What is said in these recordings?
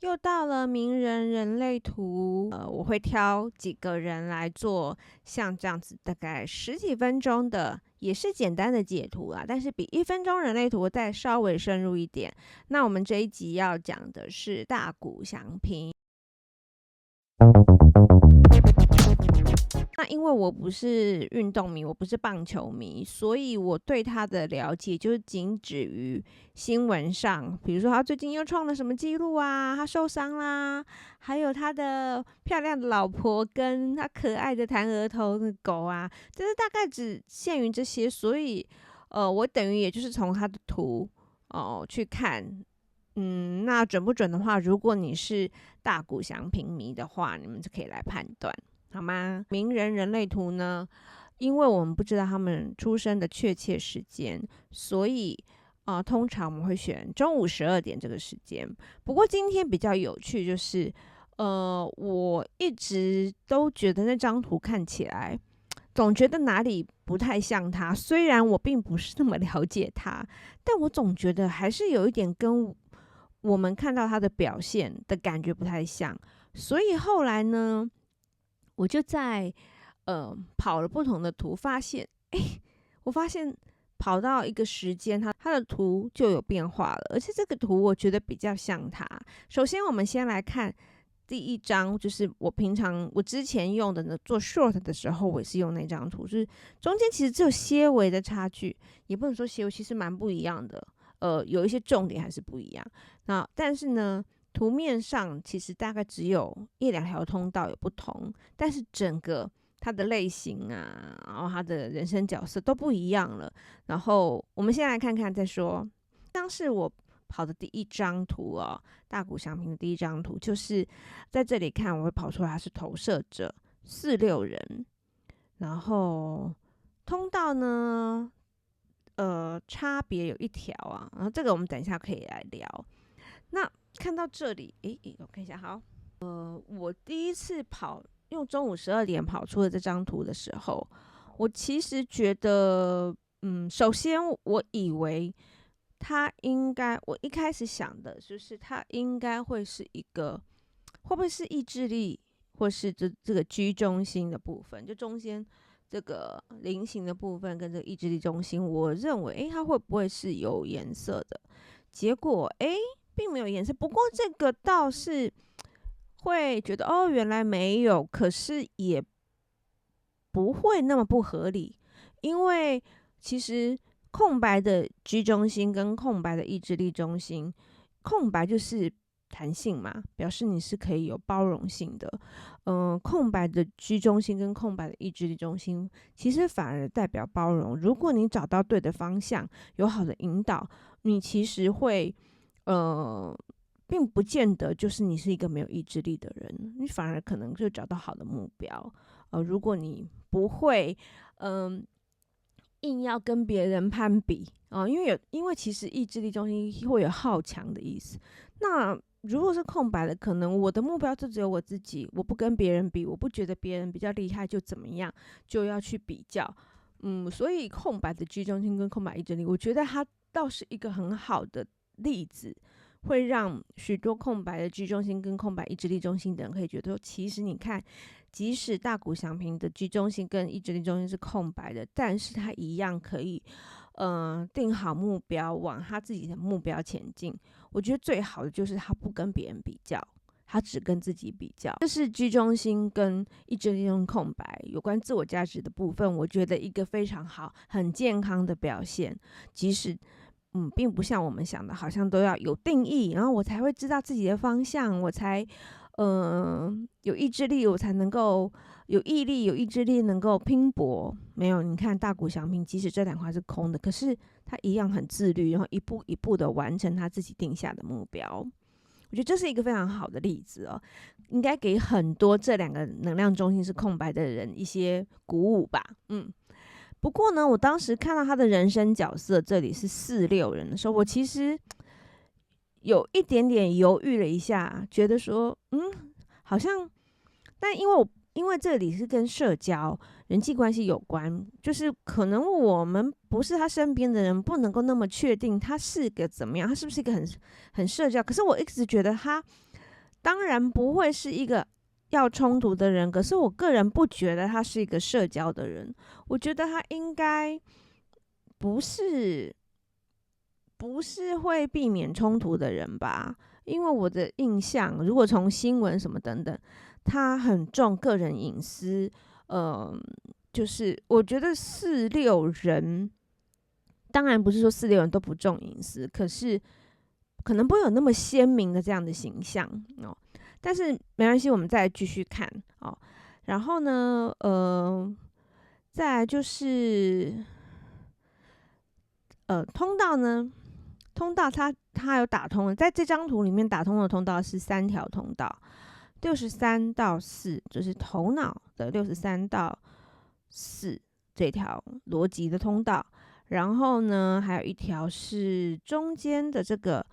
又到了名人人类图，我会挑几个人来做像这样子，大概十几分钟的，也是简单的解图啦，但是比1分钟人类图再稍微深入一点。那我们这一集要讲的是大谷翔平。那因为我不是运动迷，我不是棒球迷，所以我对他的了解就是仅止于新闻上，比如说他最近又创了什么记录啊，他受伤啦，还有他的漂亮的老婆跟他可爱的弹额头的狗啊，这是大概只限于这些，所以我等于也就是从他的图去看。那准不准的话，如果你是大谷翔平迷的话，你们就可以来判断。好吗？名人人类图呢？因为我们不知道他们出生的确切时间，所以通常我们会选中午12点这个时间。不过今天比较有趣，就是我一直都觉得那张图看起来，总觉得哪里不太像他。虽然我并不是那么了解他，但我总觉得还是有一点跟我们看到他的表现的感觉不太像。所以后来呢？我就在跑了不同的图，发现我发现跑到一个时间，它的图就有变化了，而且这个图我觉得比较像它。首先，我们先来看第一张，就是我之前用的呢，做 short 的时候，我也是用那张图，就是中间其实只有些微的差距，也不能说些微，其实蛮不一样的。有一些重点还是不一样。但是呢，图面上其实大概只有1-2条通道有不同，但是整个它的类型啊，然后它的人生角色都不一样了。然后我们先来看看再说。当时我跑的第一张图哦，大谷翔平的第一张图，就是在这里看我会跑出来，它是投射者46人，然后通道呢，差别有1条啊，然后这个我们等一下可以来聊。那看到这里，我看一下，好，我第一次用中午12点跑出了这张图的时候，我其实觉得，首先我以为我一开始想的就是他应该会是一个，会不会是意志力，或是这个居中心的部分，就中间这个菱形的部分跟这个意志力中心，我认为，它会不会是有颜色的？结果，并没有颜色。不过这个倒是会觉得，原来没有，可是也不会那么不合理，因为其实空白的居中心跟空白的意志力中心，空白就是弹性嘛，表示你是可以有包容性的。空白的居中心跟空白的意志力中心，其实反而代表包容。如果你找到对的方向，有好的引导，你其实会，并不见得就是你是一个没有意志力的人，你反而可能就找到好的目标。如果你不会，硬要跟别人攀比啊，因为其实意志力中心会有好强的意思。那如果是空白的，可能我的目标就只有我自己，我不跟别人比，我不觉得别人比较厉害就怎么样，就要去比较。所以空白的居中心跟空白意志力，我觉得它倒是一个很好的例子，会让许多空白的居中心跟空白意志力中心的人可以觉得说，其实你看，即使大谷翔平的居中心跟意志力中心是空白的，但是他一样可以，定好目标，往他自己的目标前进。我觉得最好的就是他不跟别人比较，他只跟自己比较。这是居中心跟意志力中心空白有关自我价值的部分，我觉得一个非常好、很健康的表现。即使并不像我们想的，好像都要有定义，然后我才会知道自己的方向，我才有意志力，我才能够有毅力、有意志力能够拼搏。没有，你看大谷翔平，即使这2块是空的，可是他一样很自律，然后一步一步的完成他自己定下的目标。我觉得这是一个非常好的例子哦，应该给很多这2个能量中心是空白的人一些鼓舞吧。不过呢，我当时看到他的人生角色这里是46人的时候，我其实有一点点犹豫了一下，觉得说，好像，但因为这里是跟社交、人际关系有关，就是可能我们不是他身边的人，不能够那么确定他是个怎么样，他是不是一个很社交。可是我一直觉得他当然不会是一个要冲突的人，可是我个人不觉得他是一个社交的人，我觉得他应该不是会避免冲突的人吧。因为我的印象，如果从新闻什么等等，他很重个人隐私，就是我觉得四六人，当然不是说四六人都不重隐私，可是可能不会有那么鲜明的这样的形象哦。但是没关系，我们再来继续看哦。然后呢，再来就是通道呢，通道它有打通了，在这张图里面打通的通道是3条通道，63到4，就是头脑的63到4这条逻辑的通道。然后呢，还有一条是中间的这个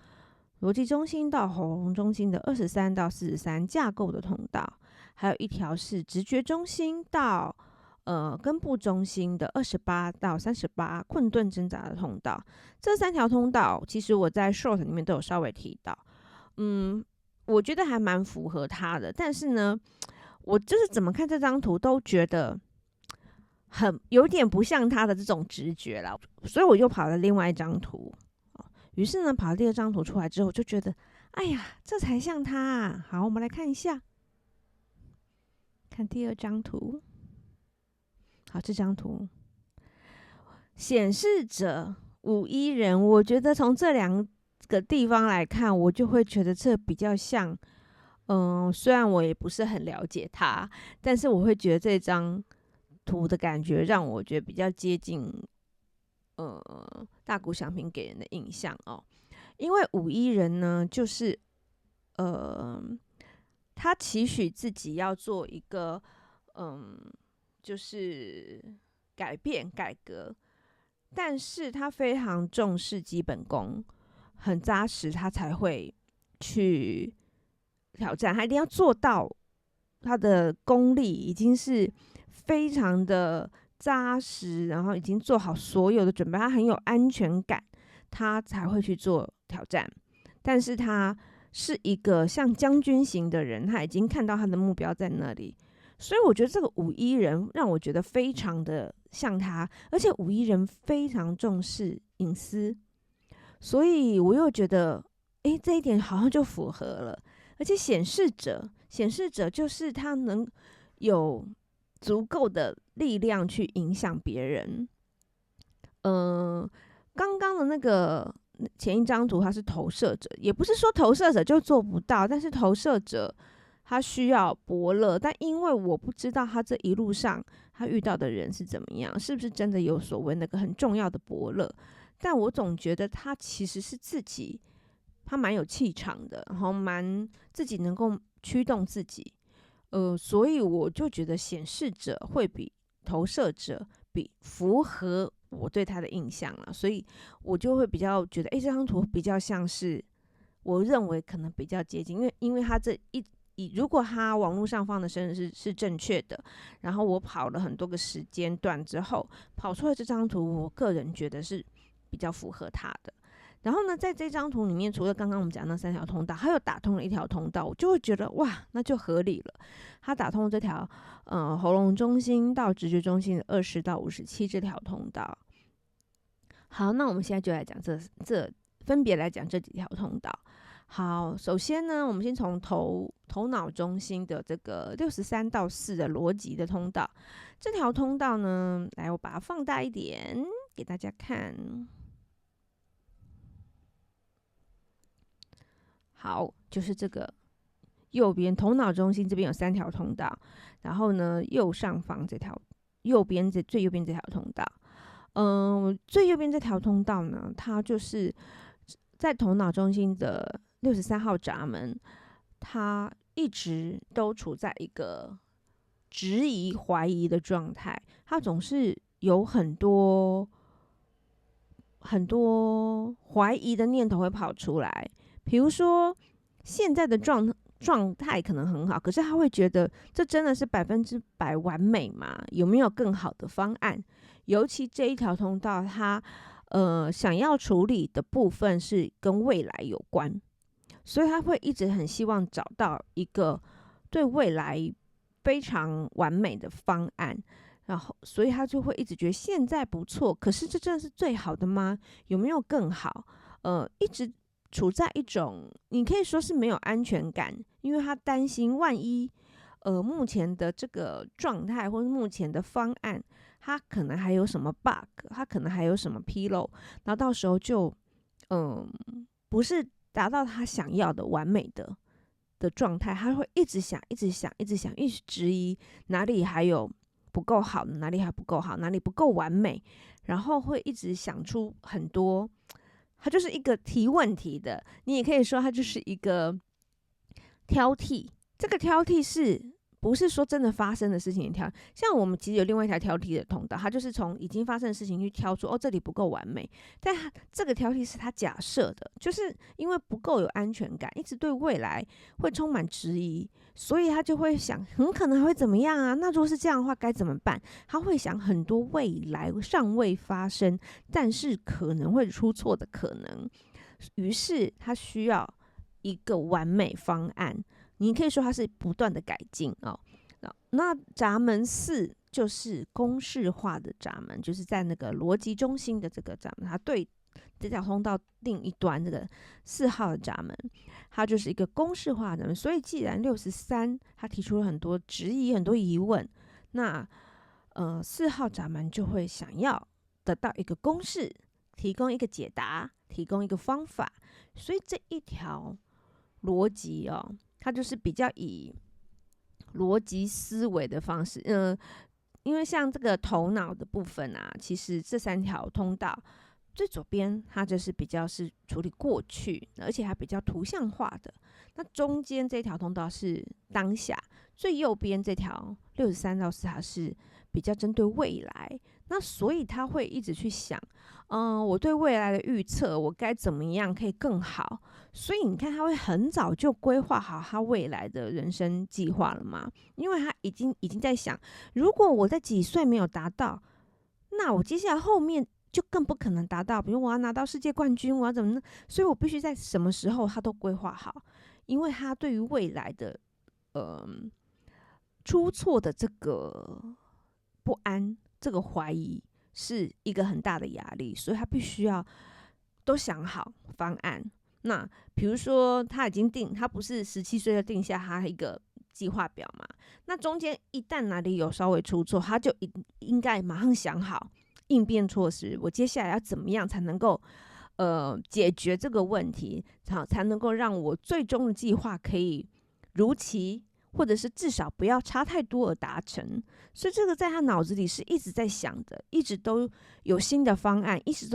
逻辑中心到喉咙中心的23到43架构的通道，还有一条是直觉中心到根部中心的28到38困顿挣扎的通道。这3条通道其实我在 short 里面都有稍微提到，我觉得还蛮符合他的，但是呢，我就是怎么看这张图都觉得有点不像他的这种直觉啦，所以我又跑了另外一张图。于是呢，跑了第2张图出来之后，我就觉得，哎呀，这才像他啊。好，我们来看一下，看第2张图。好，这张图显示者51人，我觉得从这2个地方来看，我就会觉得这比较像，虽然我也不是很了解他，但是我会觉得这张图的感觉让我觉得比较接近大谷翔平给人的印象哦。因为51人呢，就是他期许自己要做一个就是改变改革，但是他非常重视基本功，很扎实，他才会去挑战，他一定要做到他的功力已经是非常的扎实，然后已经做好所有的准备，他很有安全感，他才会去做挑战。但是他是一个像将军型的人，他已经看到他的目标在那里，所以我觉得这个51人让我觉得非常的像他，而且51人非常重视隐私，所以我又觉得，这一点好像就符合了。而且显示者就是他能有足够的力量去影响别人。刚刚的那个前一张图他是投射者，也不是说投射者就做不到，但是投射者他需要伯乐，但因为我不知道他这一路上他遇到的人是怎么样，是不是真的有所谓那个很重要的伯乐，但我总觉得他其实是自己，他蛮有气场的，然后蛮自己能够驱动自己，所以我就觉得显示者会比投射者比符合我对他的印象了，所以我就会比较觉得，这张图比较像是我认为可能比较接近，因为他如果他网络上放的生日是正确的，然后我跑了很多个时间段之后跑出来这张图，我个人觉得是比较符合他的。然后呢，在这张图里面，除了刚刚我们讲那3条通道，还有打通了1条通道，我就会觉得哇，那就合理了。他打通这条喉咙中心到直觉中心的20到57这条通道。好，那我们现在就来讲这分别来讲这几条通道。好，首先呢，我们先从头脑中心的这个63到4的逻辑的通道。这条通道呢，来我把它放大一点给大家看。好，就是这个右边头脑中心这边有3条通道，然后呢，右上方这条最右边这条通道，最右边这条通道呢，它就是在头脑中心的63号闸门，它一直都处在一个质疑、怀疑的状态，它总是有很多怀疑的念头会跑出来。比如说，现在的状态可能很好，可是他会觉得这真的是100%完美吗？有没有更好的方案？尤其这一条通道，他想要处理的部分是跟未来有关，所以他会一直很希望找到一个对未来非常完美的方案，然后所以他就会一直觉得现在不错，可是这真的是最好的吗？有没有更好？一直处在一种你可以说是没有安全感，因为他担心万一目前的这个状态或是目前的方案，它可能还有什么 bug， 它可能还有什么纰漏，然后到时候就不是达到他想要的完美的状态，他会一直想，一直想，一直想，一直质疑哪里还有不够好，哪里还不够好，哪里不够完美，然后会一直想出很多。他就是一个提问题的，你也可以说他就是一个挑剔。这个挑剔不是说真的发生的事情的挑，像我们其实有另外一条挑剔的通道，它就是从已经发生的事情去挑出这里不够完美，但这个挑剔是他假设的，就是因为不够有安全感，一直对未来会充满质疑，所以他就会想很可能会怎么样啊？那如果是这样的话该怎么办？他会想很多未来尚未发生，但是可能会出错的可能，于是他需要一个完美方案。你可以说它是不断的改进哦。那闸门4就是公式化的闸门，就是在那个逻辑中心的这个闸门，它对这条通道另一端这个4号的闸门，它就是一个公式化的闸门。所以既然63他提出了很多质疑、很多疑问，那4号闸门就会想要得到一个公式，提供一个解答，提供一个方法。所以这一条逻辑它就是比较以逻辑思维的方式，因为像这个头脑的部分啊，其实这3条通道，最左边它就是比较是处理过去，而且还比较图像化的。那中间这条通道是当下，最右边这条63到4它是比较针对未来。那所以他会一直去想，我对未来的预测，我该怎么样可以更好？所以你看，他会很早就规划好他未来的人生计划了嘛？因为他已经在想，如果我在几岁没有达到，那我接下来后面就更不可能达到。比如我要拿到世界冠军，我要怎么呢？所以我必须在什么时候他都规划好，因为他对于未来的出错的这个不安。这个怀疑是一个很大的压力，所以他必须要都想好方案。那比如说他已经他不是17岁就定下他一个计划表嘛？那中间一旦哪里有稍微出错，他就应该马上想好应变措施。我接下来要怎么样才能够解决这个问题，才能够让我最终的计划可以如期，或者是至少不要差太多而达成。所以这个在他脑子里是一直在想的，一直都有新的方案，一直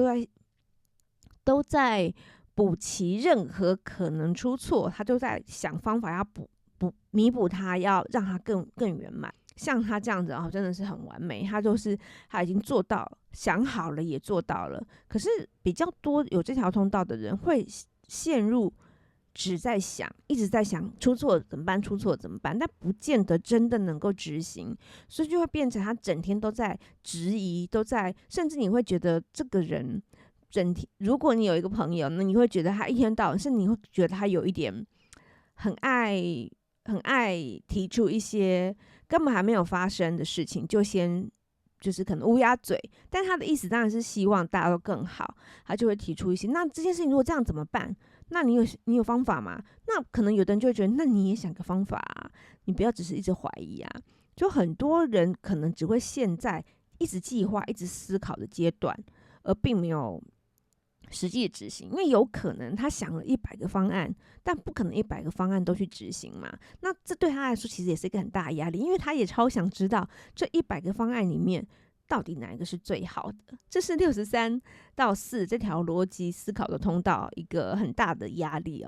都在补齐任何可能出错，他都在想方法要弥补它，要让它更圆满。像他这样子真的是很完美，他已经做到了，想好了也做到了。可是比较多有这条通道的人会陷入只在想，一直在想出错怎么办，出错怎么办，但不见得真的能够执行，所以就会变成他整天都在质疑，甚至你会觉得这个人整天，如果你有一个朋友，那你会觉得他一天到晚，甚至你会觉得他有一点很爱提出一些根本还没有发生的事情，就是可能乌鸦嘴，但他的意思当然是希望大家都更好，他就会提出一些，那这件事情如果这样怎么办？那你有方法吗？那可能有的人就会觉得，那你也想个方法啊，你不要只是一直怀疑啊。就很多人可能只会陷在一直计划、一直思考的阶段，而并没有实际执行。因为有可能他想了100个方案，但不可能100个方案都去执行嘛。那这对他来说其实也是一个很大的压力，因为他也超想知道这100个方案里面到底哪一个是最好的。这是63到4这条逻辑思考的通道一个很大的压力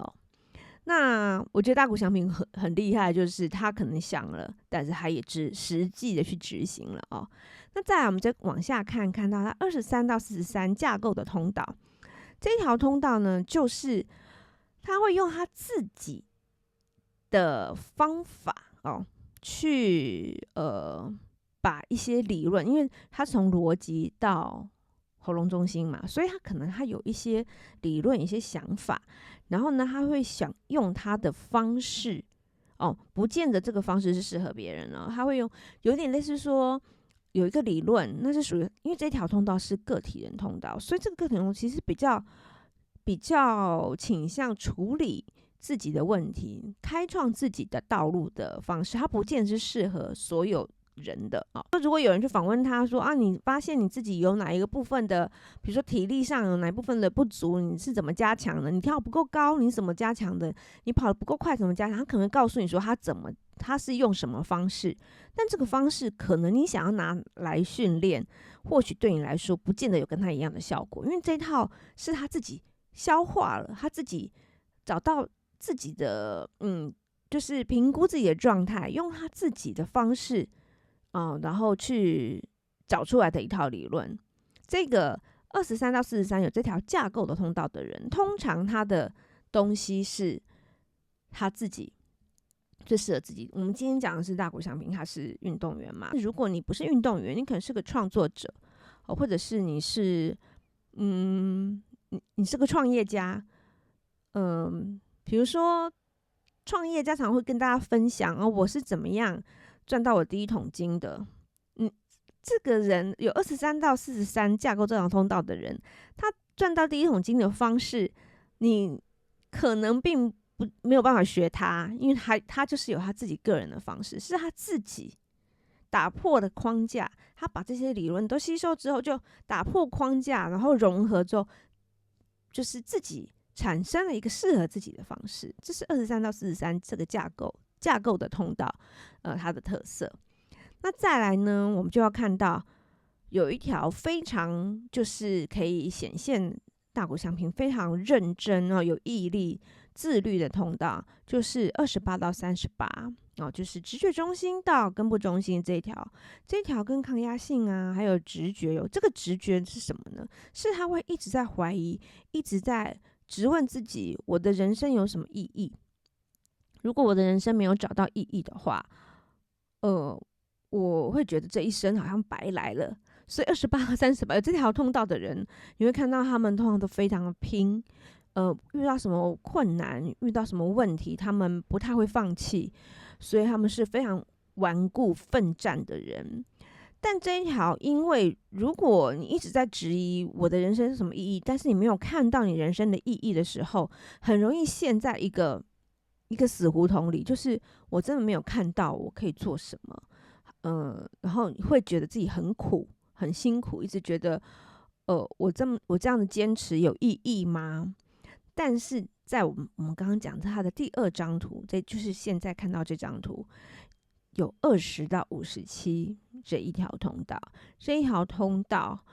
那我觉得大谷翔平很厉害，就是他可能想了，但是他也实际的去执行了那再来我们再往下看到他23到43架构的通道，这条通道呢，就是他会用他自己的方法去把一些理论，因为他从逻辑到喉咙中心嘛，所以他可能他有一些理论、一些想法，然后呢，他会想用他的方式，不见得这个方式是适合别人了，他会用有点类似说有一个理论，那是属于因为这条通道是个体人通道，所以这个个体人通道其实比较倾向处理自己的问题，开创自己的道路的方式，它不见得是适合所有人的如果有人去访问他说你发现你自己有哪一个部分的，比如说体力上有哪一部分的不足，你是怎么加强的？你跳不够高，你怎么加强的？你跑得不够快，怎么加强？他可能会告诉你说他是用什么方式，但这个方式可能你想要拿来训练，或许对你来说不见得有跟他一样的效果，因为这一套是他自己消化了，他自己找到自己的就是评估自己的状态，用他自己的方式然后去找出来的一套理论。这个23到43有这条架构的通道的人，通常他的东西是他自己最适合自己。我们今天讲的是大谷翔平，他是运动员嘛。如果你不是运动员，你可能是个创作者，或者是你是你是个创业家，比如说创业家常会跟大家分享我是怎么样赚到我第一桶金的。这个人有23到43架构这条通道的人，他赚到第一桶金的方式，你可能并没有办法学他，因为他就是有他自己个人的方式，是他自己打破的框架，他把这些理论都吸收之后，就打破框架，然后融合之后，就是自己产生了一个适合自己的方式。这是23到43这个架构的通道，它的特色。那再来呢，我们就要看到有一条非常就是可以显现大谷翔平非常认真有毅力、自律的通道，就是28到38就是直觉中心到根部中心这一条。这一条跟抗压性还有直觉有，这个直觉是什么呢？是他会一直在怀疑，一直在质问自己，我的人生有什么意义？如果我的人生没有找到意义的话，我会觉得这一生好像白来了。所以28和38有这条通道的人，你会看到他们通常都非常的拼，遇到什么困难，遇到什么问题，他们不太会放弃，所以他们是非常顽固奋战的人。但这一条，因为如果你一直在质疑我的人生是什么意义，但是你没有看到你人生的意义的时候，很容易陷在一个死胡同里，就是我真的没有看到我可以做什么。然后你会觉得自己很苦、很辛苦，一直觉得，我这样的坚持有意义吗？但是在我们刚刚讲他的第2张图，这就是现在看到这张图，有20到57这一条通道。这一条通道，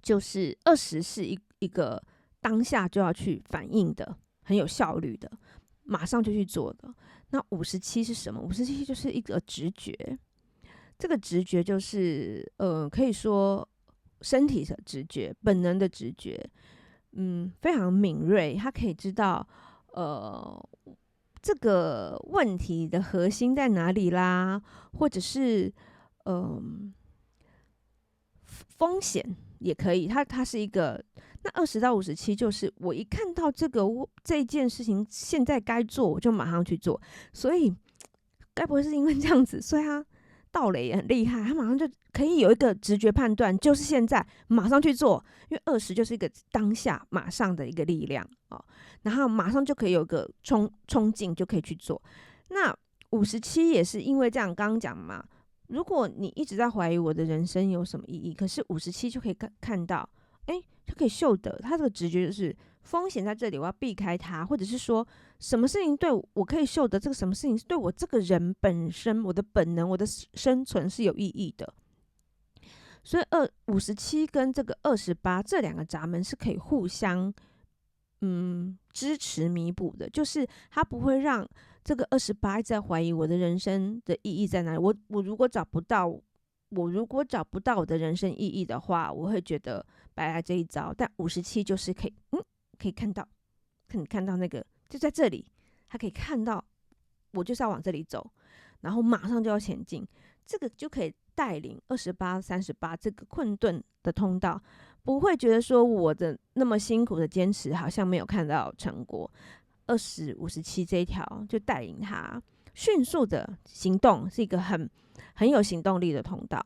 就是20是一个当下就要去反应的，很有效率的，马上就去做的。那57是什么？57就是一个直觉，这个直觉就是可以说身体的直觉、本能的直觉，非常敏锐，他可以知道这个问题的核心在哪里啦，或者是风险也可以，它是一个。那20到57就是我一看到这件事情现在该做，我就马上去做。所以该不会是因为这样子，所以他盗垒也很厉害，他马上就可以有一个直觉判断，就是现在马上去做。因为20就是一个当下马上的一个力量然后马上就可以有个冲劲，就可以去做。那57也是因为这样，刚刚讲嘛，如果你一直在怀疑我的人生有什么意义，可是57就可以看到，就可以嗅得他这个直觉就是风险在这里，我要避开它，或者是说什么事情对我可以嗅得这个什么事情是对我这个人本身、我的本能、我的生存是有意义的。所以57跟这个28这2个闸门是可以互相支持弥补的，就是他不会让这个28一直在怀疑我的人生的意义在哪里。我如果找不到我的人生意义的话，我会觉得白来这一招。但57就是可以看到那个就在这里，他可以看到我就是要往这里走，然后马上就要前进。这个就可以带领28、38这个困顿的通道，不会觉得说我的那么辛苦的坚持好像没有看到成果。20、57这一条就带领他迅速的行动，是一个很有行动力的通道。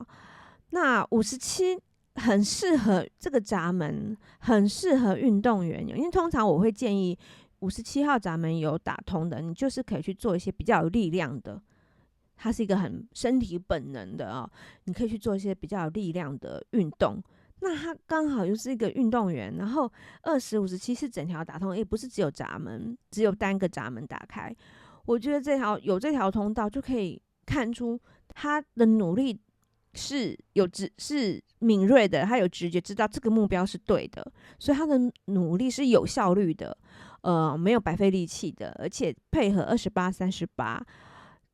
那57很适合这个闸门，很适合运动员，因为通常我会建议57号闸门有打通的，你就是可以去做一些比较有力量的，它是一个很身体本能的哦，你可以去做一些比较有力量的运动。那他刚好又是一个运动员，然后20、57是整条打通，也不是只有闸门，只有单个闸门打开。我觉得这条通道就可以看出他的努力是敏锐的，他有直觉知道这个目标是对的，所以他的努力是有效率的，没有白费力气的，而且配合28、38，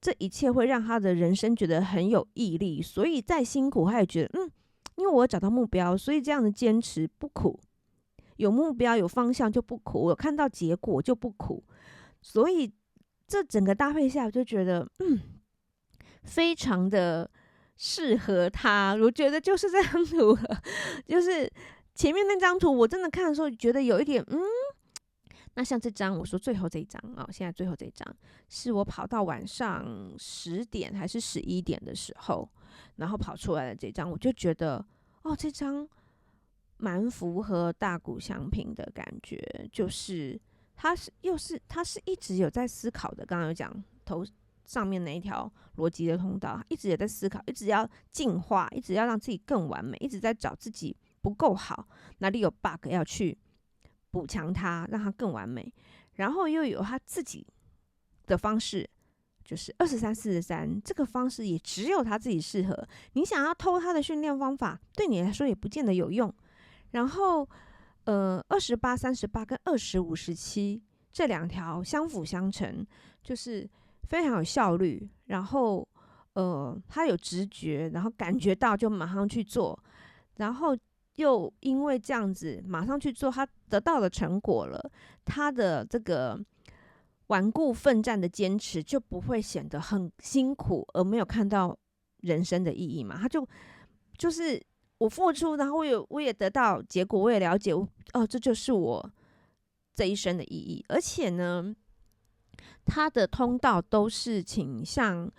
这一切会让他的人生觉得很有毅力，所以再辛苦他也觉得因为我有找到目标，所以这样的坚持不苦，有目标有方向就不苦，我有看到结果就不苦，所以这整个搭配下我就觉得非常的适合他。我觉得就是这张图就是前面那张图我真的看的时候觉得有一点那像这张我说最后这一张现在最后这一张是我跑到晚上10点还是11点的时候然后跑出来的这张，我就觉得这张蛮符合大谷翔平的感觉，就是他是一直有在思考的，刚刚有讲头上面那一条逻辑的通道，一直也在思考，一直要进化，一直要让自己更完美，一直在找自己不够好，哪里有 bug 要去补强它，让它更完美，然后又有他自己的方式，就是23、43这个方式也只有他自己适合，你想要偷他的训练方法，对你来说也不见得有用。然后28、38跟20、57这2条相辅相成，就是非常有效率，然后他有直觉，然后感觉到就马上去做，然后又因为这样子马上去做，他得到了成果了，他的这个顽固奋战的坚持就不会显得很辛苦，而没有看到人生的意义嘛。他就是我付出，然后我也得到结果，我也了解这就是我这一生的意义。而且呢，他的通道都是倾向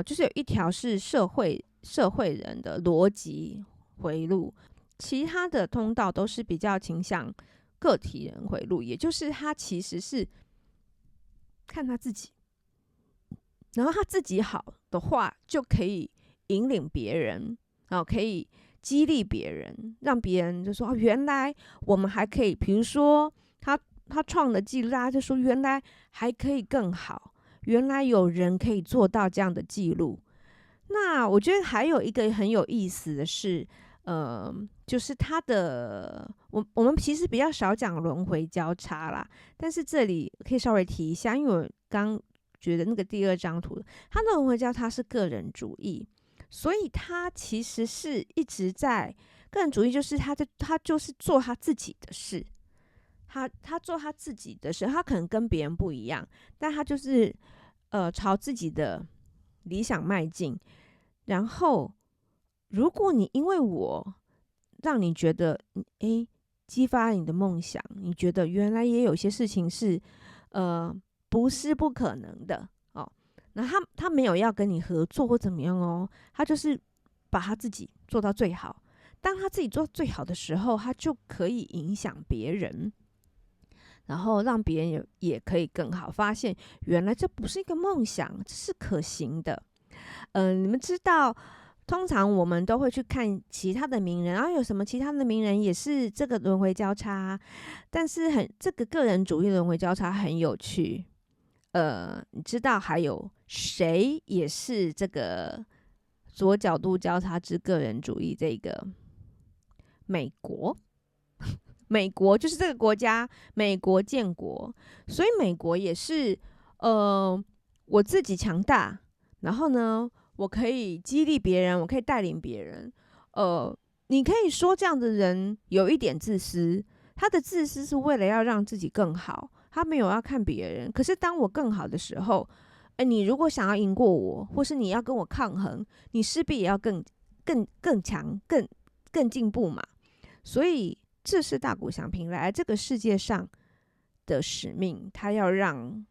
就是有一条是社会人的逻辑回路，其他的通道都是比较倾向个体人回路，也就是他其实是看他自己，然后他自己好的话，就可以引领别人，然后可以激励别人，让别人就说原来我们还可以，比如说他创的记录，大家就说原来还可以更好，原来有人可以做到这样的记录。那我觉得还有一个很有意思的是，就是他的我们其实比较少讲轮回交叉啦，但是这里可以稍微提一下，因为我刚觉得那个第2张图，他的轮回交叉是个人主义，所以他其实是一直在个人主义，就是他就是做他自己的事，他做他自己的事，他可能跟别人不一样，但他就是朝自己的理想迈进。然后如果你因为我让你觉得激发你的梦想，你觉得原来也有些事情是不是不可能的那他没有要跟你合作或怎么样他就是把他自己做到最好。当他自己做到最好的时候，他就可以影响别人，然后让别人也可以更好，发现原来这不是一个梦想，这是可行的。你们知道通常我们都会去看其他的名人，然后有什么其他的名人也是这个轮回交叉，但是这个个人主义轮回交叉很有趣。你知道还有谁也是这个左角度交叉之个人主义？这个美国美国就是这个国家，美国建国，所以美国也是我自己强大，然后呢我可以激励别人，我可以带领别人。你可以说这样的人有一点自私，他的自私是为了要让自己更好，他没有要看别人。可是当我更好的时候，你如果想要赢过我，或是你要跟我抗衡，你势必也要更强、更进步嘛。所以这是大谷翔平来这个世界上的使命，他要让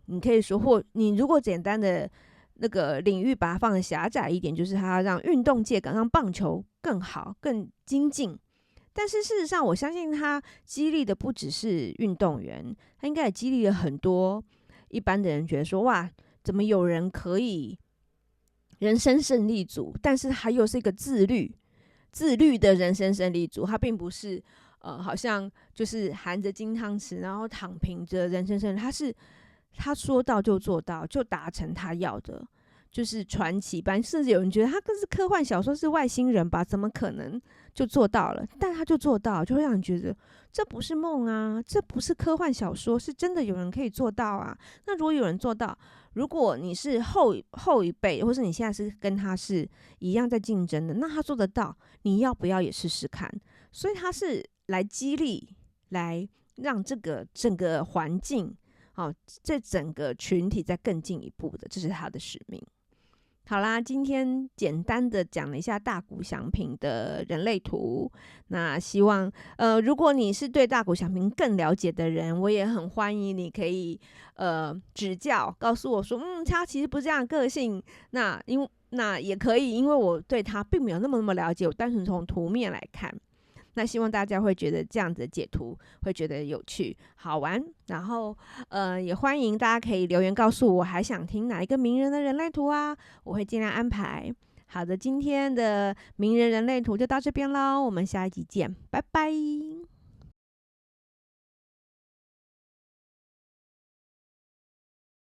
你可以说，或你如果简单的那个领域把它放的狭窄一点，就是他要让运动界让棒球更好、更精进。但是事实上，我相信他激励的不只是运动员，他应该也激励了很多一般的人，觉得说哇，怎么有人可以人生胜利组，但是他又是一个自律的人生胜利组，他并不是好像就是含着金汤匙，然后躺平着人生胜利，他说到就做到，就达成他要的，就是传奇般。甚至有人觉得他更是科幻小说，是外星人吧？怎么可能就做到了？但他就做到，就会让人觉得这不是梦啊，这不是科幻小说，是真的有人可以做到啊。那如果有人做到，如果你是后一辈，或是你现在是跟他是一样在竞争的，那他做得到，你要不要也试试看？所以他是来激励，来让这个整个环境，这整个群体再更进一步的，这是他的使命。好啦，今天简单的讲了一下大谷翔平的人类图。那希望如果你是对大谷翔平更了解的人，我也很欢迎你可以指教，告诉我说，他其实不是这样的个性。那也可以，因为我对他并没有那么了解，我单纯从图面来看。那希望大家会觉得这样子的解图会觉得有趣好玩，然后也欢迎大家可以留言告诉我还想听哪一个名人的人类图啊，我会尽量安排。好的，今天的名人人类图就到这边咯，我们下一集见，拜拜。